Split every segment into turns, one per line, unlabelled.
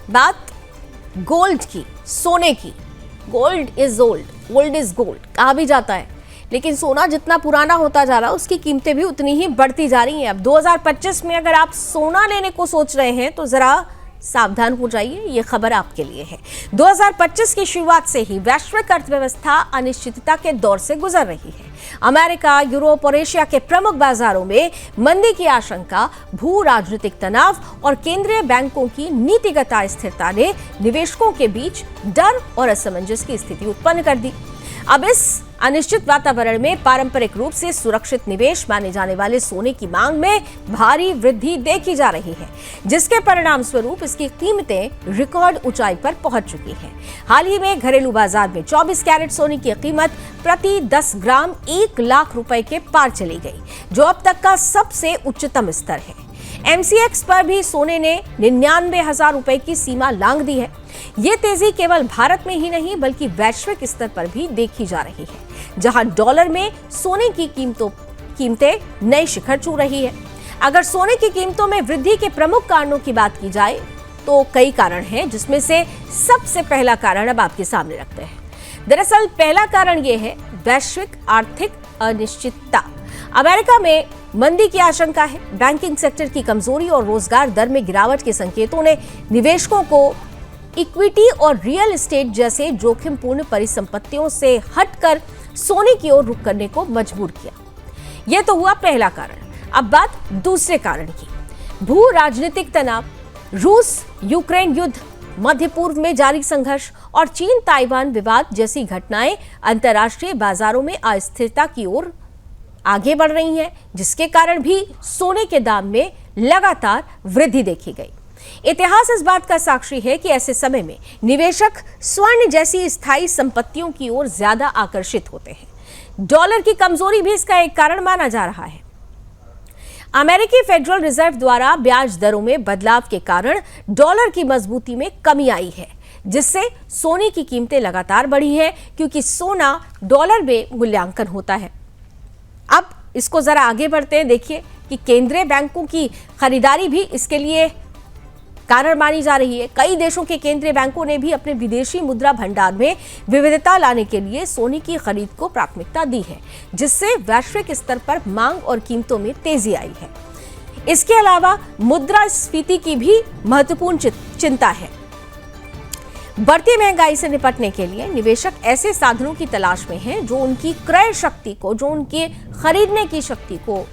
बात गोल्ड की, सोने की। Gold is old, old is gold कहा भी जाता है, लेकिन सोना जितना पुराना होता जा रहा है उसकी कीमतें भी उतनी ही बढ़ती जा रही हैं। अब 2025 में अगर आप सोना लेने को सोच रहे हैं तो जरा सावधान हो जाइए, ये खबर आपके लिए है। 2025 की शुरुआत से ही वैश्विक अर्थव्यवस्था अनिश्चितता के दौर से गुजर रही है। अमेरिका, यूरोप और एशिया के प्रमुख बाजारों में मंदी की आशंका, भू राजनीतिक तनाव और केंद्रीय बैंकों की नीतिगत अस्थिरता ने निवेशकों के बीच डर और असमंजस की स्थिति उत्पन्न कर दी। अब इस अनिश्चित वातावरण में पारंपरिक रूप से सुरक्षित निवेश माने जाने वाले सोने की मांग में भारी वृद्धि देखी जा रही है, जिसके परिणाम स्वरूप इसकी कीमतें रिकॉर्ड ऊंचाई पर पहुंच चुकी हैं। हाल ही में घरेलू बाजार में 24 कैरेट सोने की कीमत प्रति 10 ग्राम 1 लाख रुपए के पार चली गई, जो अब तक का सबसे उच्चतम स्तर है। MCX पर भी सोने ने 99,000 रुपए की सीमा लांघ दी है। ये तेजी केवल भारत में ही नहीं बल्कि वैश्विक स्तर पर भी देखी जा रही है, जहां डॉलर में सोने की कीमतें नए शिखर छू रही है। अगर सोने की कीमतों में वृद्धि के प्रमुख कारणों की बात की जाए तो कई कारण हैं, जिसमें से सबसे पहला कारण अब आपके सामने रखते हैं। दरअसल पहला कारण यह है वैश्विक आर्थिक अनिश्चितता। अमेरिका में मंदी की आशंका है। बैंकिंग सेक्टर की कमजोरी और रोजगार दर में गिरावट के संकेतों ने निवेशकों को इक्विटी और रियल एस्टेट जैसे जोखिमपूर्ण परिसंपत्तियों से हटकर सोने की ओर रुख करने को मजबूर किया। यह तो हुआ पहला कारण। अब बात दूसरे कारण की। भू राजनीतिक तनाव, रूस यूक्रेन युद्ध, मध्य पूर्व में जारी संघर्ष और चीन ताइवान विवाद जैसी घटनाएं अंतर्राष्ट्रीय बाजारों में अस्थिरता की ओर आगे बढ़ रही हैं, जिसके कारण भी सोने के दाम में लगातार वृद्धि देखी गई। इतिहास इस बात का साक्षी है कि ऐसे समय में निवेशक स्वर्ण जैसी स्थायी संपत्तियों की ओर ज्यादा आकर्षित होते हैं। डॉलर की कमजोरी भी इसका एक कारण माना जा रहा है। अमेरिकी फेडरल रिजर्व द्वारा ब्याज दरों में बदलाव के कारण डॉलर की मजबूती में कमी आई है, जिससे सोने की कीमतें लगातार बढ़ी हैं, क्योंकि सोना डॉलर में मूल्यांकन होता है। अब इसको जरा आगे बढ़ते हैं। देखिए कि केंद्रीय बैंकों की खरीदारी भी इसके लिए कारण मानी जा रही है। कई देशों के केंद्रीय बैंकों ने भी अपने विदेशी मुद्रा भंडार में विविधता लाने के लिए सोने की खरीद को प्राथमिकता दी है, जिससे वैश्विक स्तर पर मांग और कीमतों में तेजी आई है। इसके अलावा मुद्रास्फीति की भी महत्वपूर्ण चिंता है। बढ़ती महंगाई से निपटने के लिए निवेशक ऐसे साधनों की तलाश में हैं जो उनकी क्रय शक्ति को, जो उनके खरीदने की शक्ति को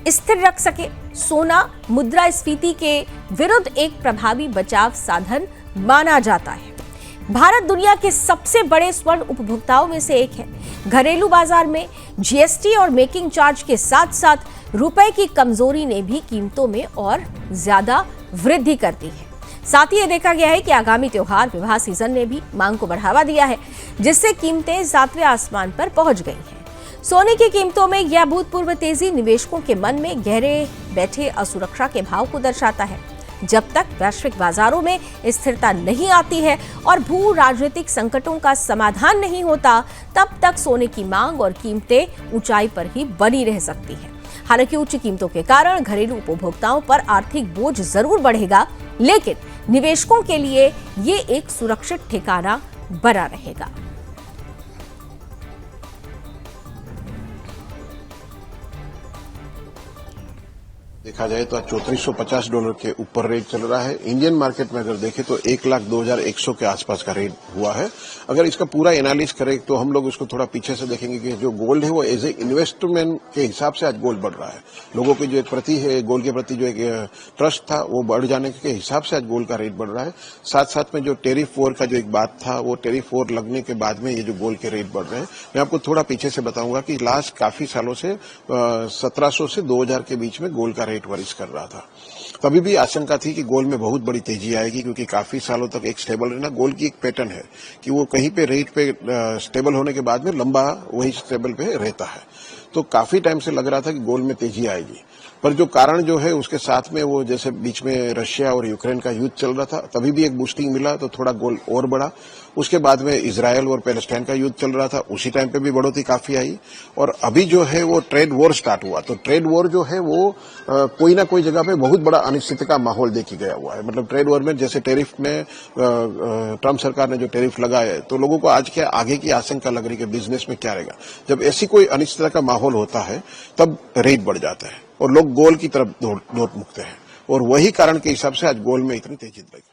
स्थिर रख सके। सोना मुद्रास्फीति के विरुद्ध एक प्रभावी बचाव साधन माना जाता है। भारत दुनिया के सबसे बड़े स्वर्ण उपभोक्ताओं में से एक है। घरेलू बाजार में GST और मेकिंग चार्ज के साथ साथ रुपए की कमजोरी ने भी कीमतों में और ज्यादा वृद्धि कर दी है। साथ ही ये देखा गया है कि आगामी त्योहार विवाह सीजन ने भी मांग को बढ़ावा दिया है, जिससे कीमतें 7वें आसमान पर पहुंच गई हैं। सोने की कीमतों में यह अभूतपूर्व तेजी निवेशकों के मन में गहरे बैठे असुरक्षा के भाव को दर्शाता है। जब तक वैश्विक बाजारों में स्थिरता नहीं आती है और भू राजनीतिक संकटों का समाधान नहीं होता, तब तक सोने की मांग और कीमतें ऊंचाई पर ही बनी रह सकती हैं। हालांकि उच्च कीमतों के कारण घरेलू उपभोक्ताओं पर आर्थिक बोझ जरूर बढ़ेगा, लेकिन निवेशकों के लिए ये एक सुरक्षित ठिकाना बना रहेगा।
देखा जाए तो $3450 के ऊपर रेट चल रहा है। इंडियन मार्केट में अगर देखें तो 1,02,100 के आसपास का रेट हुआ है। अगर इसका पूरा एनालिसिस करें तो हम लोग उसको थोड़ा पीछे से देखेंगे कि जो गोल्ड है वो एज ए इन्वेस्टमेंट के हिसाब से आज गोल्ड बढ़ रहा है। लोगों की जो एक प्रति है गोल्ड के प्रति जो एक ट्रस्ट था वो बढ़ जाने के हिसाब से आज गोल्ड का रेट बढ़ रहा है। साथ साथ में जो टेरिफ वॉर का जो एक बात था, वो टेरिफ वॉर लगने के बाद में ये जो गोल्ड के रेट बढ़ रहे हैं। मैं आपको थोड़ा पीछे से बताऊंगा कि लास्ट काफी सालों से 1700 से 2000 के बीच में गोल्ड का रेट वरिश कर रहा था। तभी भी आशंका थी कि गोल्ड में बहुत बड़ी तेजी आएगी, क्योंकि काफी सालों तक एक स्टेबल रहना गोल्ड की एक पैटर्न है कि वो कहीं पे रेट पे स्टेबल होने के बाद में लंबा वही स्टेबल पे रहता है। तो काफी टाइम से लग रहा था कि गोल्ड में तेजी आएगी। पर जो कारण जो है उसके साथ में वो जैसे बीच में रशिया और यूक्रेन का युद्ध चल रहा था, तभी भी एक बूस्टिंग मिला तो थोड़ा गोल्ड और बढ़ा। उसके बाद में इजराइल और पैलेस्टाइन का युद्ध चल रहा था, उसी टाइम पे भी बढ़ोतरी काफी आई। और अभी जो है वो ट्रेड वॉर स्टार्ट हुआ, तो ट्रेड वॉर जो है वो कोई ना कोई जगह पे बहुत बड़ा अनिश्चित का माहौल देखी गया हुआ है। मतलब ट्रेड वॉर में जैसे टैरिफ में ट्रम्प सरकार ने जो टैरिफ लगाए, तो लोगों को आज के आगे की आशंका लग रही है कि बिजनेस में क्या रहेगा। जब ऐसी कोई अनिश्चितता का माहौल होता है तब रेट बढ़ जाता है और लोग गोल्ड की तरफ दौड़ मुकते हैं, और वही कारण के हिसाब से आज गोल्ड में इतनी तेजी देखी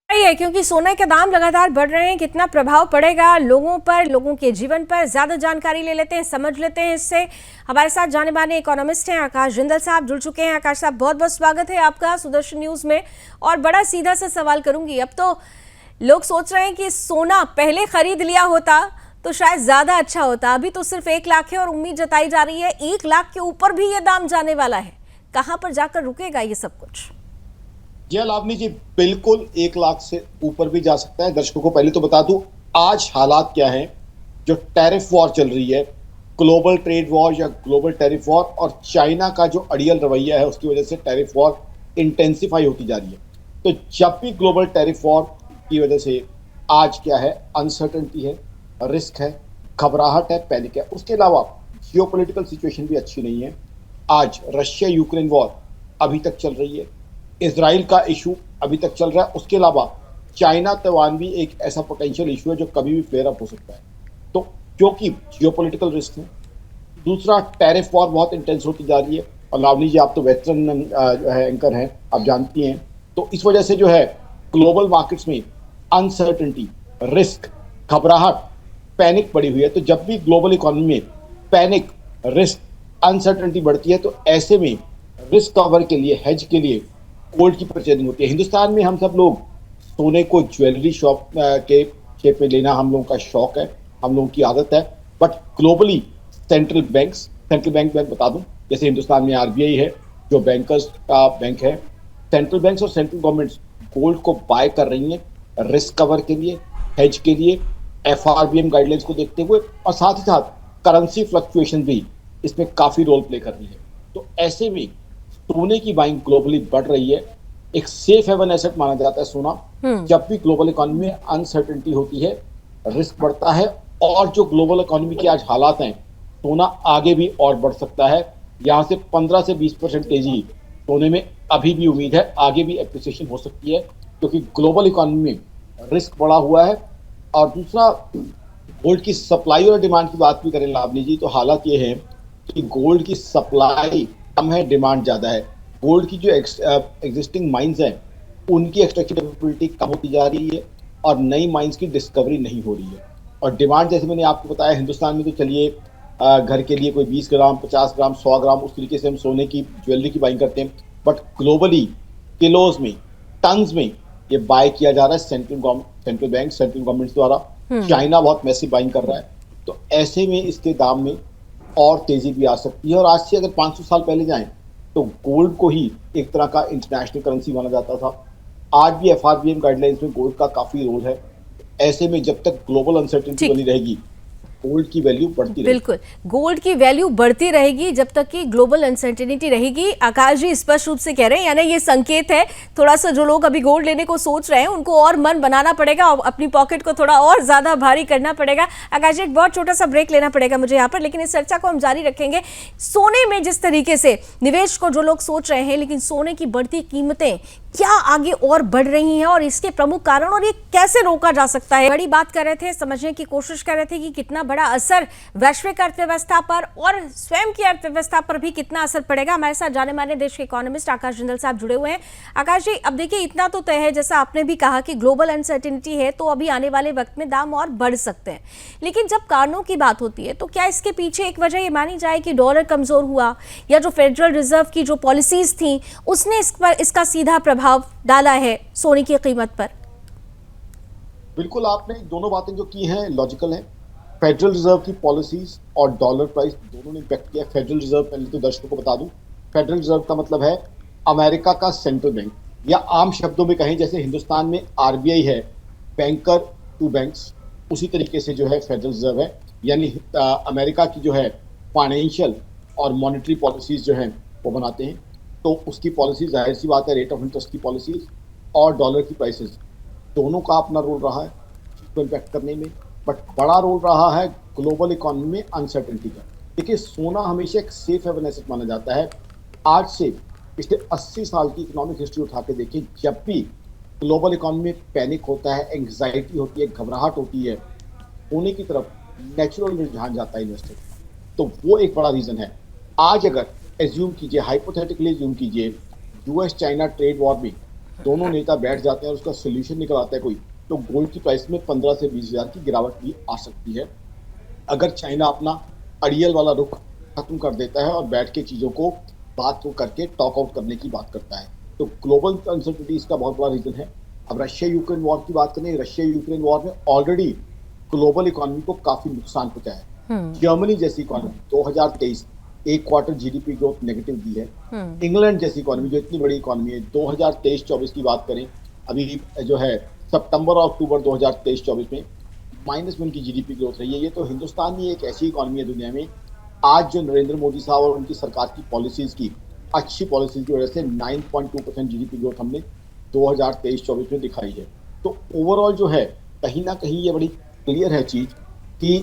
है, क्योंकि सोने के दाम लगातार बढ़ रहे हैं। कितना प्रभाव पड़ेगा लोगों पर, लोगों के जीवन पर, ज्यादा जानकारी ले लेते हैं, समझ लेते हैं इससे। हमारे साथ जाने माने इकोनॉमिस्ट हैं आकाश जिंदल साहब जुड़ चुके हैं। आकाश साहब, बहुत बहुत स्वागत है आपका सुदर्शन न्यूज में। और बड़ा सीधा सा सवाल करूंगी, अब तो लोग सोच रहे हैं कि सोना पहले खरीद लिया होता तो शायद ज्यादा अच्छा होता। अभी तो सिर्फ 1 लाख है और उम्मीद जताई जा रही है 1 लाख के ऊपर भी ये दाम जाने वाला है। कहां पर जाकर रुकेगा ये सब कुछ?
जी लावनी जी, बिल्कुल 1 लाख से ऊपर भी जा सकता है। दर्शकों को पहले तो बता दूं आज हालात क्या हैं। जो टैरिफ वॉर चल रही है, ग्लोबल ट्रेड वॉर या ग्लोबल टैरिफ वॉर, और चाइना का जो अड़ियल रवैया है उसकी वजह से टैरिफ वॉर इंटेंसिफाई होती जा रही है। तो जब भी ग्लोबल टैरिफ वॉर की वजह से आज क्या है, अनसर्टेनिटी है, रिस्क है, घबराहट है, पैनिक है। उसके अलावा जियोपॉलिटिकल सिचुएशन भी अच्छी नहीं है। आज रशिया यूक्रेन वॉर अभी तक चल रही है, इजराइल का इशू अभी तक चल रहा है। उसके अलावा चाइना तैवान भी एक ऐसा पोटेंशियल इशू है जो कभी भी फ्लेयर अप हो सकता है। तो क्योंकि जियोपॉलिटिकल रिस्क है, दूसरा टैरिफ वॉर बहुत इंटेंस होती जा रही है। और लावनी जी, आप तो वेटरन एंकर हैं, आप जानती हैं। तो इस वजह से जो है ग्लोबल मार्केट्स में अनसर्टेनिटी, रिस्क, घबराहट, पैनिक बढ़ी हुई है। तो जब भी ग्लोबल इकोनॉमी में पैनिक, रिस्क, अनसर्टेनिटी बढ़ती है तो ऐसे में रिस्क कवर के लिए, हेज के लिए गोल्ड की परचेजिंग होती है। हिंदुस्तान में हम सब लोग सोने को ज्वेलरी शॉप के शेप में लेना हम लोगों का शौक है, हम लोगों की आदत है। बट ग्लोबली सेंट्रल बैंक मैं बता दूं, जैसे हिंदुस्तान में आरबीआई है जो बैंकर्स का बैंक है, सेंट्रल बैंक्स और सेंट्रल गवर्नमेंट्स गोल्ड को बाय कर रही हैं रिस्क कवर के लिए, हेज के लिए, एफआरबीएम गाइडलाइंस को देखते हुए, और साथ ही साथ करेंसी फ्लक्चुएशन भी इसमें काफी रोल प्ले कर रही है। तो ऐसे में सोने की बाइंग ग्लोबली बढ़ रही है। एक सेफ हेवन एसेट माना जाता है सोना। जब भी ग्लोबल इकोनॉमी में अनसर्टेनिटी होती है, रिस्क बढ़ता है, और जो ग्लोबल इकोनॉमी के आज हालात हैं, सोना आगे भी और बढ़ सकता है। यहाँ से 15 से 20% तेजी सोने में अभी भी उम्मीद है, आगे भी एप्रिसिएशन हो सकती है क्योंकि ग्लोबल इकोनॉमी में रिस्क बढ़ा हुआ है। और दूसरा, गोल्ड की सप्लाई और डिमांड की बात भी करें लावनी जी, तो हालात ये है कि गोल्ड की सप्लाई कम है, डिमांड ज्यादा है। गोल्ड की जो एग्जिस्टिंग माइंस हैं उनकी एक्सट्रैक्शन कैपेबिलिटी कम होती जा रही है और नई माइंस की डिस्कवरी नहीं हो रही है। और डिमांड, जैसे मैंने आपको बताया, हिंदुस्तान में तो चलिए घर के लिए कोई 20 ग्राम, 50 ग्राम, 100 ग्राम, उस तरीके से हम सोने की ज्वेलरी की बाइंग करते हैं। बट ग्लोबली किलोज में, टन्स में ये बाय किया जा रहा है सेंट्रल बैंक, सेंट्रल गवर्नमेंट द्वारा। चाइना बहुत मैसिव बाइंग कर रहा है। तो ऐसे में इसके दाम में और तेजी भी आ सकती है। और आज से अगर 500 साल पहले जाएं तो गोल्ड को ही एक तरह का इंटरनेशनल करेंसी माना जाता था। आज भी एफआरबीएम गाइडलाइंस में गोल्ड का काफी रोल है। ऐसे में जब तक ग्लोबल अनसर्टेनिटी बनी रहेगी, गोल्ड की वैल्यू बढ़ती रहेगी।
बिल्कुल, गोल्ड की वैल्यू बढ़ती रहेगी जब तक कि ग्लोबल अनसर्टेनिटी रहेगी। आकाश जी स्पष्ट रूप से कह रहे हैं, यानी ये संकेत है थोड़ा सा जो लोग अभी गोल्ड लेने को सोच रहे हैं उनको और मन बनाना पड़ेगा और अपनी पॉकेट को थोड़ा और ज्यादा भारी करना पड़ेगा। आकाश जी, एक बहुत छोटा सा ब्रेक लेना पड़ेगा मुझे यहाँ पर, लेकिन इस चर्चा को हम जारी रखेंगे। सोने में जिस तरीके से निवेश को जो लोग सोच रहे हैं, लेकिन सोने की बढ़ती कीमतें क्या आगे और बढ़ रही हैं और इसके प्रमुख कारण और ये कैसे रोका जा सकता है, बड़ी बात कर रहे थे, समझने की कोशिश कर रहे थे कि कितना बड़ा असर वैश्विक अर्थव्यवस्था पर और स्वयं की अर्थव्यवस्था पर भी कितना असर पड़ेगा। हमारे साथ जाने माने देश के इकोनॉमिस्ट आकाश जिंदल साहब जुड़े हुए हैं। आकाश जी, अब देखिए इतना तो तय है, जैसा आपने भी कहा कि ग्लोबल अनसर्टेनिटी है तो अभी आने वाले वक्त में दाम और बढ़ सकते हैं, लेकिन जब कारणों की बात होती है तो क्या इसके पीछे एक वजह ये मानी जाए कि डॉलर कमजोर हुआ या जो फेडरल रिजर्व की जो पॉलिसीज थी उसने इस पर इसका सीधा प्रभाव डाला है सोने की कीमत पर?
बिल्कुल, आपने दोनों बातें जो की हैं लॉजिकल हैं। फेडरल रिजर्व की पॉलिसीज और डॉलर प्राइस दोनों ने इम्पैक्ट किया। फेडरल रिजर्व, पहले तो दर्शकों को बता दूं, फेडरल रिजर्व का मतलब है अमेरिका का सेंट्रल बैंक, या आम शब्दों में कहें जैसे हिंदुस्तान में आरबीआई है, बैंकर टू बैंक्स, उसी तरीके से जो है फेडरल रिजर्व है। यानी अमेरिका की जो है फाइनेंशियल और मॉनेटरी पॉलिसीज जो हैं वो बनाते हैं। तो उसकी पॉलिसी जाहिर सी बात है, रेट ऑफ इंटरेस्ट की पॉलिसीज और डॉलर की प्राइसेस, दोनों का अपना रोल रहा है को इम्पैक्ट करने में। बट बड़ा रोल रहा है ग्लोबल इकोनॉमी में अनसर्टेनिटी का। देखिए, सोना हमेशा एक सेफ हेवन एसेट माना जाता है। आज से पिछले 80 साल की इकोनॉमिक हिस्ट्री उठा के देखें, जब भी ग्लोबल इकोनॉमी में पैनिक होता है, एंग्जाइटी होती है, घबराहट होती है, सोने की तरफ नेचुरल रुझान जाता है इन्वेस्टर। तो वो एक बड़ा रीजन है। आज अगर एज्यूम कीजिए, हाइपोथेटिकली एज्यूम कीजिए, यूएस चाइना ट्रेड वॉर में दोनों नेता बैठ जाते हैं और उसका सोल्यूशन निकल आता है कोई, तो गोल्ड की प्राइस में 15 से 20 हज़ार की गिरावट भी आ सकती है। अगर चाइना अपना अड़ियल वाला रुख खत्म कर देता है और बैठ के चीज़ों को बात को करके टॉक आउट करने की बात करता है, तो ग्लोबल अनसर्टेनिटी इसका बहुत बड़ा रीजन है। अब रशिया यूक्रेन वॉर की बात करें, रशिया यूक्रेन वॉर में ऑलरेडी ग्लोबल इकोनॉमी को काफी नुकसान पहुंचा है। जर्मनी जैसी इकोनॉमी 2023 एक क्वार्टर जीडीपी ग्रोथ नेगेटिव दी है। इंग्लैंड जैसी इकोनॉमी जो इतनी बड़ी इकोनॉमी है, 2023-24 की बात करें, अभी जो है सितंबर और अक्टूबर 2023-24 में माइनस में उनकी जीडीपी ग्रोथ रही है। ये तो हिंदुस्तान ही एक ऐसी इकोनॉमी है दुनिया में, आज जो नरेंद्र मोदी साहब और उनकी सरकार की पॉलिसीज की अच्छी पॉलिसीज की वजह से 9.2% जीडीपी ग्रोथ हमने 2023-24 में दिखाई है। तो ओवरऑल जो है, कहीं ना कहीं ये बड़ी क्लियर है चीज कि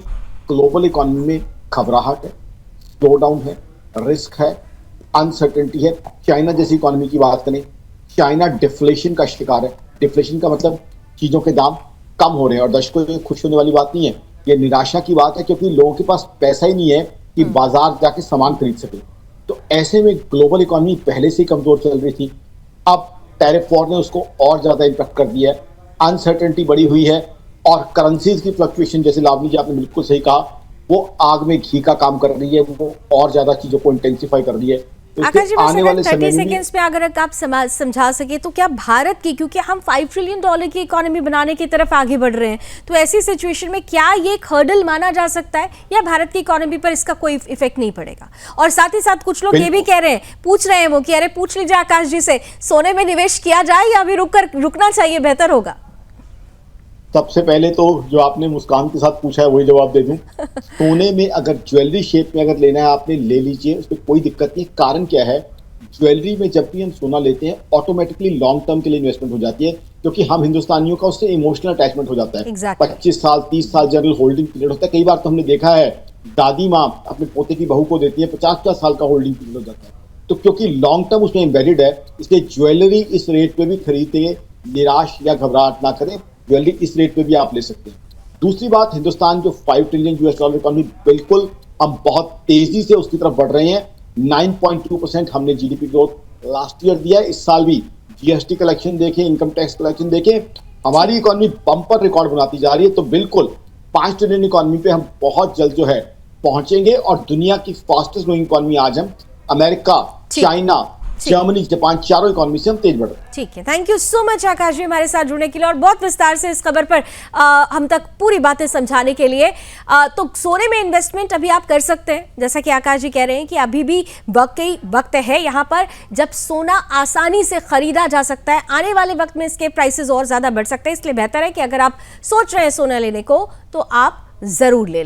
ग्लोबल इकोनॉमी में घबराहट है, स्लो डाउन है, रिस्क है, अनसर्टेनिटी है। चाइना जैसी इकोनॉमी की बात करें, चाइना डिफ्लेशन का शिकार है। डिफ्लेशन का मतलब चीजों के दाम कम हो रहे हैं, और दर्शकों को खुश होने वाली बात नहीं है, ये निराशा की बात है, क्योंकि लोगों के पास पैसा ही नहीं है कि बाजार जाके सामान खरीद सके। तो ऐसे में ग्लोबल इकोनॉमी पहले से ही कमजोर चल रही थी, अब टैरिफ वॉर ने उसको और ज्यादा इम्पैक्ट कर दिया है, अनसर्टेनिटी बढ़ी हुई है, और करेंसीज की फ्लक्चुएशन, जैसे लावनी जी आपने बिल्कुल सही कहा, वो आग में घी का काम कर रही है, वो और ज्यादा चीजों को इंटेंसिफाई कर रही है। तो
आकाश जी,
आने वाले
30
समय
सेकेंड्स में अगर आप समझा सके तो क्या भारत की, क्योंकि हम $5 ट्रिलियन की इकोनॉमी बनाने की तरफ आगे बढ़ रहे हैं, तो ऐसी सिचुएशन में क्या ये एक हर्डल माना जा सकता है, या भारत की इकोनॉमी पर इसका कोई इफेक्ट नहीं पड़ेगा? और साथ ही साथ कुछ लोग ये भी कह रहे हैं, पूछ रहे हैं वो कि अरे पूछ लीजिए आकाश जी से, सोने में निवेश किया जाए या अभी रुकना चाहिए, बेहतर होगा?
सबसे पहले तो जो आपने मुस्कान के साथ पूछा है वही जवाब दे दूं। सोने में अगर ज्वेलरी शेप में अगर लेना है आपने ले लीजिए, उसमें कोई दिक्कत नहीं। कारण क्या है, ज्वेलरी में जब भी हम सोना लेते हैं ऑटोमेटिकली लॉन्ग टर्म के लिए इन्वेस्टमेंट हो जाती है, क्योंकि हम हिंदुस्तानियों का उससे इमोशनल अटैचमेंट हो जाता है। 25 साल 30 साल जनरल होल्डिंग पीरियड होता है। कई बार तो हमने देखा है दादी माँ अपने पोते की बहू को देती है, 50-50 साल का होल्डिंग पीरियड हो जाता है। तो क्योंकि लॉन्ग टर्म उसमें एम्बेडेड है, इसलिए ज्वेलरी इस रेट पे भी खरीदते निराश या घबराहट ना करें, ज्वेलरी इस रेट पे भी आप ले सकते हैं। दूसरी बात, हिंदुस्तान जो $5 ट्रिलियन इकोनॉमी, बिल्कुल हम बहुत तेजी से उसकी तरफ बढ़ रहे हैं। 9.2% हमने जीडीपी ग्रोथ लास्ट ईयर दिया है। इस साल भी जीएसटी कलेक्शन देखें, इनकम टैक्स कलेक्शन देखें, हमारी इकोनॉमी बम्पर रिकॉर्ड बनाती जा रही है। तो बिल्कुल 5 ट्रिलियन इकोनॉमी पे हम बहुत जल्द जो है पहुंचेंगे, और दुनिया की फास्टेस्ट ग्रोइंग इकोनॉमी आज हम अमेरिका, चाइना, जर्मनी, जापान, चारों इकोनॉमी से हम तेज बढ़ रहे हैं।
ठीक है, थैंक यू सो मच आकाश जी हमारे साथ जुड़ने के लिए और बहुत विस्तार से इस खबर पर हम तक पूरी बातें समझाने के लिए। तो सोने में इन्वेस्टमेंट अभी आप कर सकते हैं, जैसा कि आकाश जी कह रहे हैं कि अभी भी वक्त है यहाँ पर जब सोना आसानी से खरीदा जा सकता है। आने वाले वक्त में इसके प्राइसेस और ज्यादा बढ़ सकते हैं, इसलिए बेहतर है कि अगर आप सोच रहे हैं सोना लेने को तो आप जरूर ले लें।